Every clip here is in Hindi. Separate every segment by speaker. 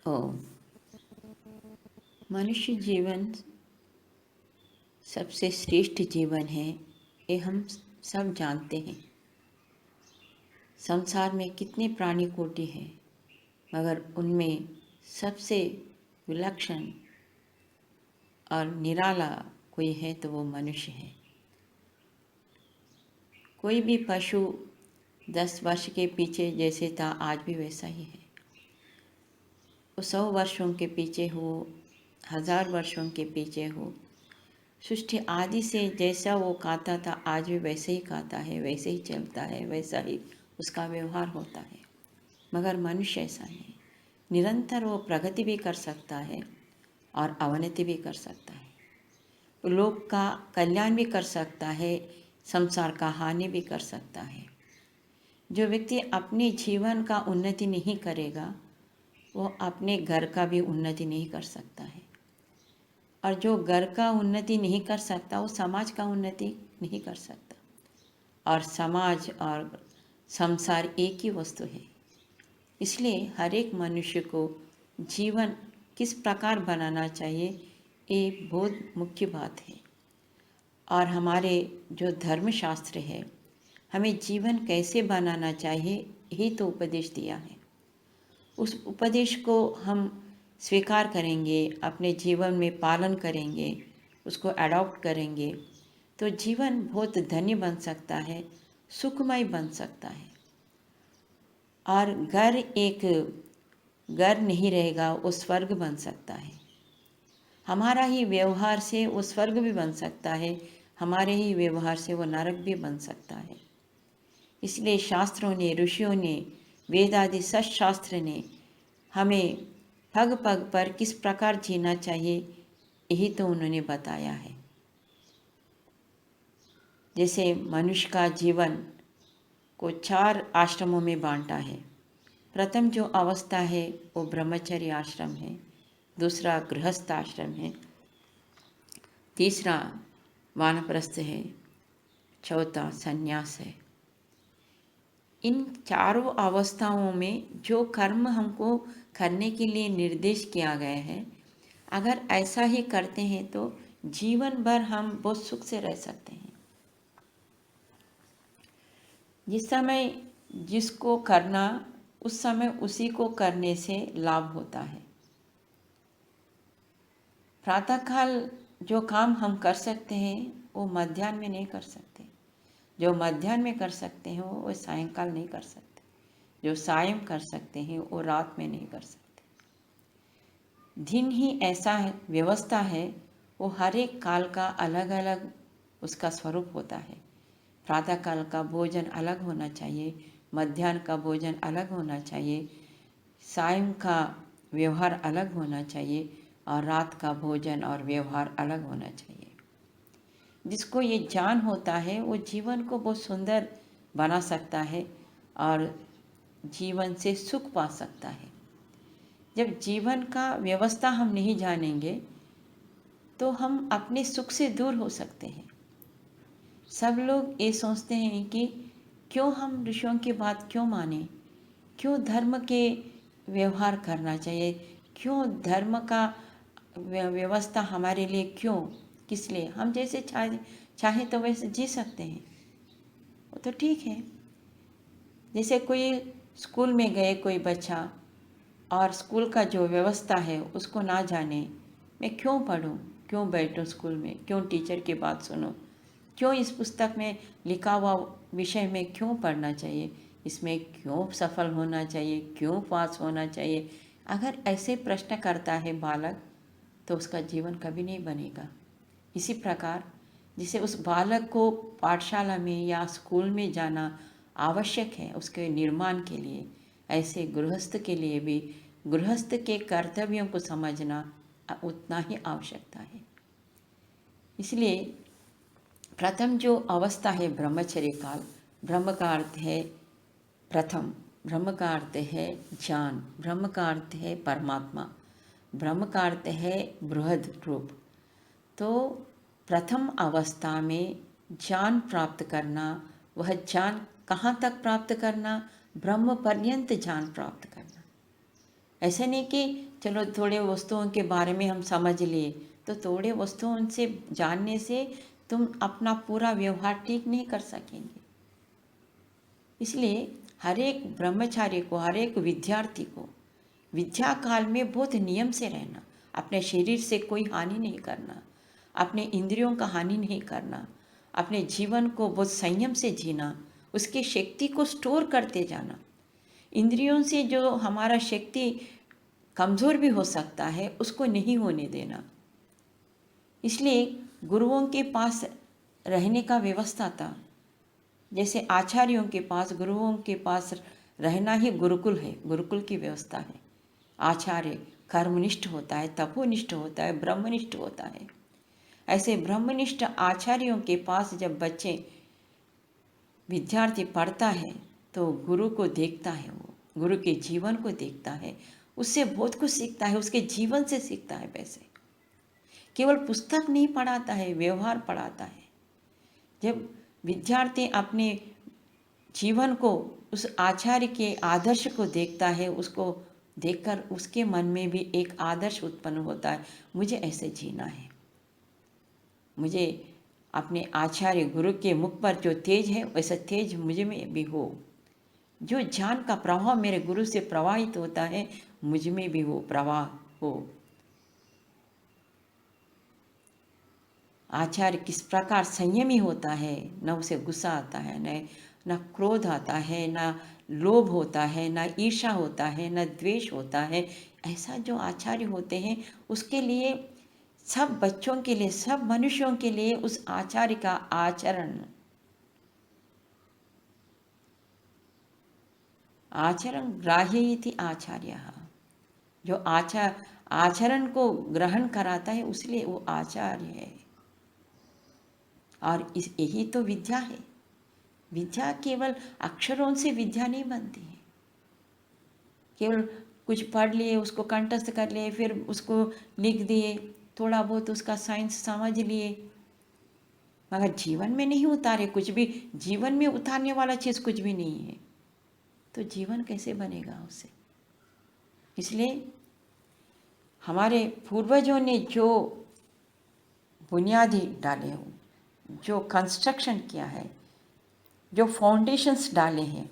Speaker 1: ओ मनुष्य जीवन सबसे श्रेष्ठ जीवन है, ये हम सब जानते हैं। संसार में कितने प्राणी कोटि हैं, मगर उनमें सबसे विलक्षण और निराला कोई है तो वो मनुष्य है। कोई भी पशु 10 वर्ष के पीछे जैसे था आज भी वैसा ही है। वो 100 वर्षों के पीछे हो, 1000 वर्षों के पीछे हो, सृष्टि आदि से जैसा वो खाता था आज भी वैसे ही खाता है, वैसे ही चलता है, वैसा ही उसका व्यवहार होता है। मगर मनुष्य ऐसा नहीं, निरंतर वो प्रगति भी कर सकता है और अवनति भी कर सकता है। लोक का कल्याण भी कर सकता है, संसार का हानि भी कर सकता है। जो व्यक्ति अपने जीवन का उन्नति नहीं करेगा वो अपने घर का भी उन्नति नहीं कर सकता है, और जो घर का उन्नति नहीं कर सकता वो समाज का उन्नति नहीं कर सकता। और समाज और संसार एक ही वस्तु है। इसलिए हर एक मनुष्य को जीवन किस प्रकार बनाना चाहिए ये बहुत मुख्य बात है। और हमारे जो धर्मशास्त्र है हमें जीवन कैसे बनाना चाहिए यही तो उपदेश दिया है। उस उपदेश को हम स्वीकार करेंगे, अपने जीवन में पालन करेंगे, उसको अडॉप्ट करेंगे तो जीवन बहुत धन्य बन सकता है, सुखमय बन सकता है। और घर एक घर नहीं रहेगा, वो स्वर्ग बन सकता है। हमारा ही व्यवहार से वो स्वर्ग भी बन सकता है, हमारे ही व्यवहार से वो नरक भी बन सकता है। इसलिए शास्त्रों ने, ऋषियों ने, वेद आदि शास्त्र ने हमें पग पग पर किस प्रकार जीना चाहिए यही तो उन्होंने बताया है। जैसे मनुष्य का जीवन को 4 आश्रमों में बांटा है। प्रथम जो अवस्था है वो ब्रह्मचर्य आश्रम है, दूसरा गृहस्थ आश्रम है, तीसरा वानप्रस्थ है, चौथा संन्यास है। इन चारों अवस्थाओं में जो कर्म हमको करने के लिए निर्देश किया गया है, अगर ऐसा ही करते हैं तो जीवन भर हम बहुत सुख से रह सकते हैं। जिस समय जिसको करना उस समय उसी को करने से लाभ होता है। प्रातःकाल जो काम हम कर सकते हैं वो मध्याह्न में नहीं कर सकते, जो मध्याह्न में कर सकते हैं वो सायंकाल नहीं कर सकते, जो सायं कर सकते हैं वो रात में नहीं कर सकते। दिन ही ऐसा है, व्यवस्था है, वो हर एक काल का अलग अलग उसका स्वरूप होता है। प्रातःकाल का भोजन अलग होना चाहिए, मध्याह्न का भोजन अलग होना चाहिए, सायं का व्यवहार अलग होना चाहिए और रात का भोजन और व्यवहार अलग होना चाहिए। जिसको ये ज्ञान होता है वो जीवन को बहुत सुंदर बना सकता है और जीवन से सुख पा सकता है। जब जीवन का व्यवस्था हम नहीं जानेंगे तो हम अपने सुख से दूर हो सकते हैं। सब लोग ये सोचते हैं कि क्यों हम ऋषियों की बात क्यों माने, क्यों धर्म के व्यवहार करना चाहिए, क्यों धर्म का व्यवस्था हमारे लिए क्यों, किस लिए, हम जैसे चाहे तो वैसे जी सकते हैं, वो तो ठीक है। जैसे कोई स्कूल में गए कोई बच्चा और स्कूल का जो व्यवस्था है उसको ना जाने, मैं क्यों पढूं, क्यों बैठूं स्कूल में, क्यों टीचर की बात सुनूं, क्यों इस पुस्तक में लिखा हुआ विषय में क्यों पढ़ना चाहिए, इसमें क्यों सफल होना चाहिए, क्यों पास होना चाहिए। अगर ऐसे प्रश्न करता है बालक तो उसका जीवन कभी नहीं बनेगा। इसी प्रकार जिसे उस बालक को पाठशाला में या स्कूल में जाना आवश्यक है उसके निर्माण के लिए, ऐसे गृहस्थ के लिए भी गृहस्थ के कर्तव्यों को समझना उतना ही आवश्यकता है। इसलिए प्रथम जो अवस्था है ब्रह्मचर्य काल, ब्रह्म का अर्थ है प्रथम, ब्रह्म का अर्थ है ज्ञान, ब्रह्म का अर्थ है परमात्मा, ब्रह्म का अर्थ है बृहद रूप। तो प्रथम अवस्था में ज्ञान प्राप्त करना, वह ज्ञान कहाँ तक प्राप्त करना, ब्रह्म पर्यंत ज्ञान प्राप्त करना। ऐसा नहीं कि चलो थोड़े वस्तुओं के बारे में हम समझ लिए, तो थोड़े वस्तुओं से जानने से तुम अपना पूरा व्यवहार ठीक नहीं कर सकेंगे। इसलिए हर एक ब्रह्मचारी को, हर एक विद्यार्थी को विद्या काल में बहुत नियम से रहना, अपने शरीर से कोई हानि नहीं करना, अपने इंद्रियों का हानि नहीं करना, अपने जीवन को बहुत संयम से जीना, उसकी शक्ति को स्टोर करते जाना। इंद्रियों से जो हमारा शक्ति कमज़ोर भी हो सकता है, उसको नहीं होने देना। इसलिए गुरुओं के पास रहने का व्यवस्था था। जैसे आचार्यों के पास, गुरुओं के पास रहना ही गुरुकुल है, गुरुकुल की व्यवस्था है। आचार्य कर्मनिष्ठ होता है, तपोनिष्ठ होता है, ब्रह्मनिष्ठ होता है। ऐसे ब्रह्मनिष्ठ आचार्यों के पास जब बच्चे विद्यार्थी पढ़ता है तो गुरु को देखता है, वो गुरु के जीवन को देखता है, उससे बहुत कुछ सीखता है, उसके जीवन से सीखता है। वैसे केवल पुस्तक नहीं पढ़ाता है, व्यवहार पढ़ाता है। जब विद्यार्थी अपने जीवन को उस आचार्य के आदर्श को देखता है, उसको देखकर उसके मन में भी एक आदर्श उत्पन्न होता है, मुझे ऐसे जीना है, मुझे अपने आचार्य गुरु के मुख पर जो तेज है वैसा तेज मुझे में भी हो, जो ज्ञान का प्रवाह मेरे गुरु से प्रवाहित होता है मुझ में भी वो प्रवाह हो। आचार्य किस प्रकार संयमी होता है, न उसे गुस्सा आता है, न क्रोध आता है, न लोभ होता है, न ईर्ष्या होता है, न द्वेष होता है। ऐसा जो आचार्य होते हैं उसके लिए, सब बच्चों के लिए, सब मनुष्यों के लिए उस आचार्य का आचरण, आचरण ग्राह्य इति आचार्यः, जो आचरण को ग्रहण कराता है उसलिए वो आचार्य है। और यही तो विद्या है। विद्या केवल अक्षरों से विद्या नहीं बनती है, केवल कुछ पढ़ लिए, उसको कंठस्थ कर लिए, फिर उसको लिख दिए, थोड़ा बहुत उसका साइंस समझ लिए, मगर जीवन में नहीं उतारे कुछ भी। जीवन में उतारने वाला चीज़ कुछ भी नहीं है, तो जीवन कैसे बनेगा उससे। इसलिए हमारे पूर्वजों ने जो बुनियादी डाले हो, जो कंस्ट्रक्शन किया है, जो फाउंडेशंस डाले हैं,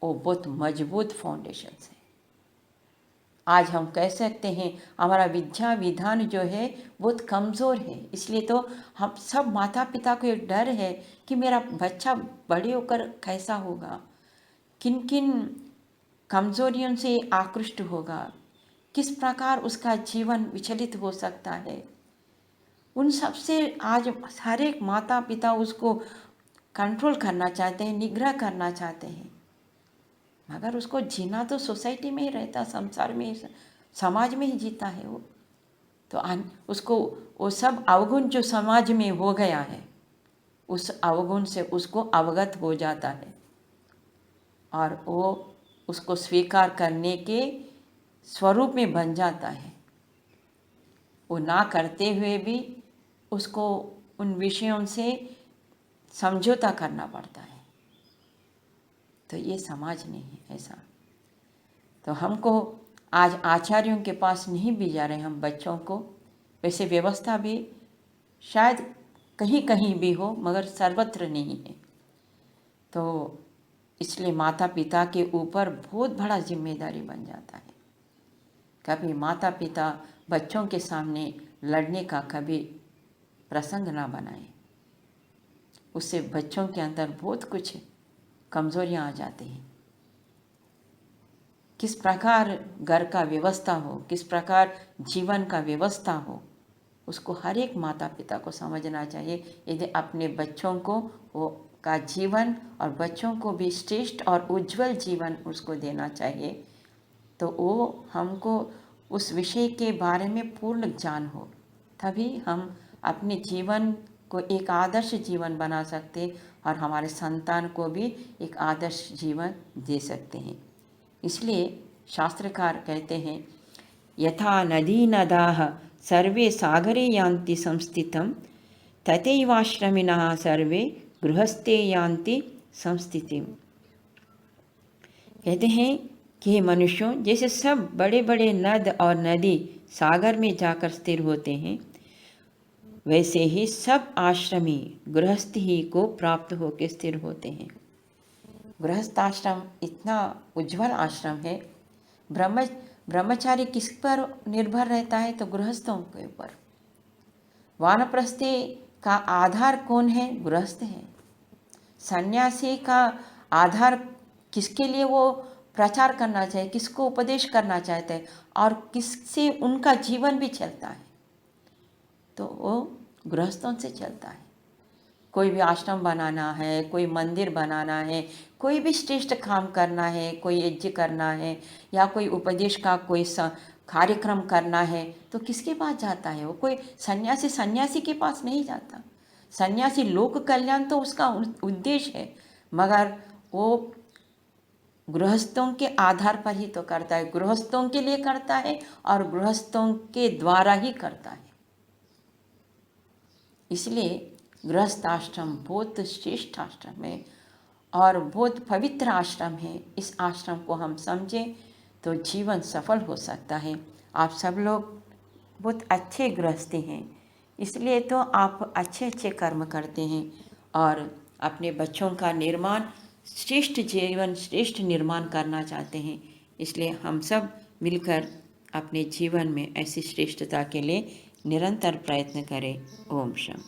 Speaker 1: वो बहुत मजबूत फाउंडेशंस हैं। आज हम कह सकते हैं हमारा विद्या विधान जो है बहुत कमज़ोर है। इसलिए तो हम सब माता पिता को एक डर है कि मेरा बच्चा बड़े होकर कैसा होगा, किन किन कमज़ोरियों से आकृष्ट होगा, किस प्रकार उसका जीवन विचलित हो सकता है। उन सब से आज हर एक माता पिता उसको कंट्रोल करना चाहते हैं, निग्रह करना चाहते हैं, मगर उसको जीना तो सोसाइटी में ही रहता, संसार में, समाज में ही जीता है वो। तो उसको वो सब अवगुण जो समाज में हो गया है, उस अवगुण से उसको अवगत हो जाता है और वो उसको स्वीकार करने के स्वरूप में बन जाता है। वो ना करते हुए भी उसको उन विषयों से समझौता करना पड़ता है। तो ये समाज नहीं है ऐसा। तो हमको आज आचार्यों के पास नहीं भेजा रहे हम बच्चों को। वैसे व्यवस्था भी शायद कहीं कहीं भी हो, मगर सर्वत्र नहीं है। तो इसलिए माता पिता के ऊपर बहुत बड़ा जिम्मेदारी बन जाता है। कभी माता पिता बच्चों के सामने लड़ने का कभी प्रसंग ना बनाए, उससे बच्चों के अंदर बहुत कुछ कमज़ोरियाँ आ जाती हैं। किस प्रकार घर का व्यवस्था हो, किस प्रकार जीवन का व्यवस्था हो, उसको हर एक माता पिता को समझना चाहिए। यदि अपने बच्चों को वो का जीवन और बच्चों को भी श्रेष्ठ और उज्जवल जीवन उसको देना चाहिए, तो वो हमको उस विषय के बारे में पूर्ण ज्ञान हो, तभी हम अपने जीवन को एक आदर्श जीवन बना सकते और हमारे संतान को भी एक आदर्श जीवन दे सकते हैं। इसलिए शास्त्रकार कहते हैं, यथा नदी नदाः सर्वे सागरे यान्ति संस्थितं तथैवाश्रमिणः सर्वे गृहस्थे यान्ति संस्थितिम्। कहते हैं कि हे मनुष्यों, जैसे सब बड़े बड़े नद और नदी सागर में जाकर स्थिर होते हैं, वैसे ही सब आश्रमी गृहस्थ ही को प्राप्त होकर स्थिर होते हैं। गृहस्थ आश्रम इतना उज्जवल आश्रम है। ब्रह्मचारी किस पर निर्भर रहता है? तो गृहस्थों के ऊपर। वानप्रस्थी का आधार कौन है? गृहस्थ है। सन्यासी का आधार किसके लिए वो प्रचार करना चाहिए, किसको उपदेश करना चाहते हैं और किससे उनका जीवन भी चलता है? तो वो गृहस्थों से चलता है। कोई भी आश्रम बनाना है, कोई मंदिर बनाना है, कोई भी श्रेष्ठ काम करना है, कोई यज्ञ करना है या कोई उपदेश का कोई कार्यक्रम करना है, तो किसके पास जाता है? वो कोई सन्यासी के पास नहीं जाता। सन्यासी लोक कल्याण तो उसका उद्देश्य है, मगर वो गृहस्थों के आधार पर ही तो करता है, गृहस्थों के लिए करता है और गृहस्थों के द्वारा ही करता है। इसलिए गृहस्थ आश्रम बहुत श्रेष्ठ आश्रम है और बहुत पवित्र आश्रम है। इस आश्रम को हम समझें तो जीवन सफल हो सकता है। आप सब लोग बहुत अच्छे गृहस्थी हैं, इसलिए तो आप अच्छे अच्छे कर्म करते हैं और अपने बच्चों का निर्माण, श्रेष्ठ जीवन, श्रेष्ठ निर्माण करना चाहते हैं। इसलिए हम सब मिलकर अपने जीवन में ऐसी श्रेष्ठता के लिए निरंतर प्रयत्न करें। ओम शम।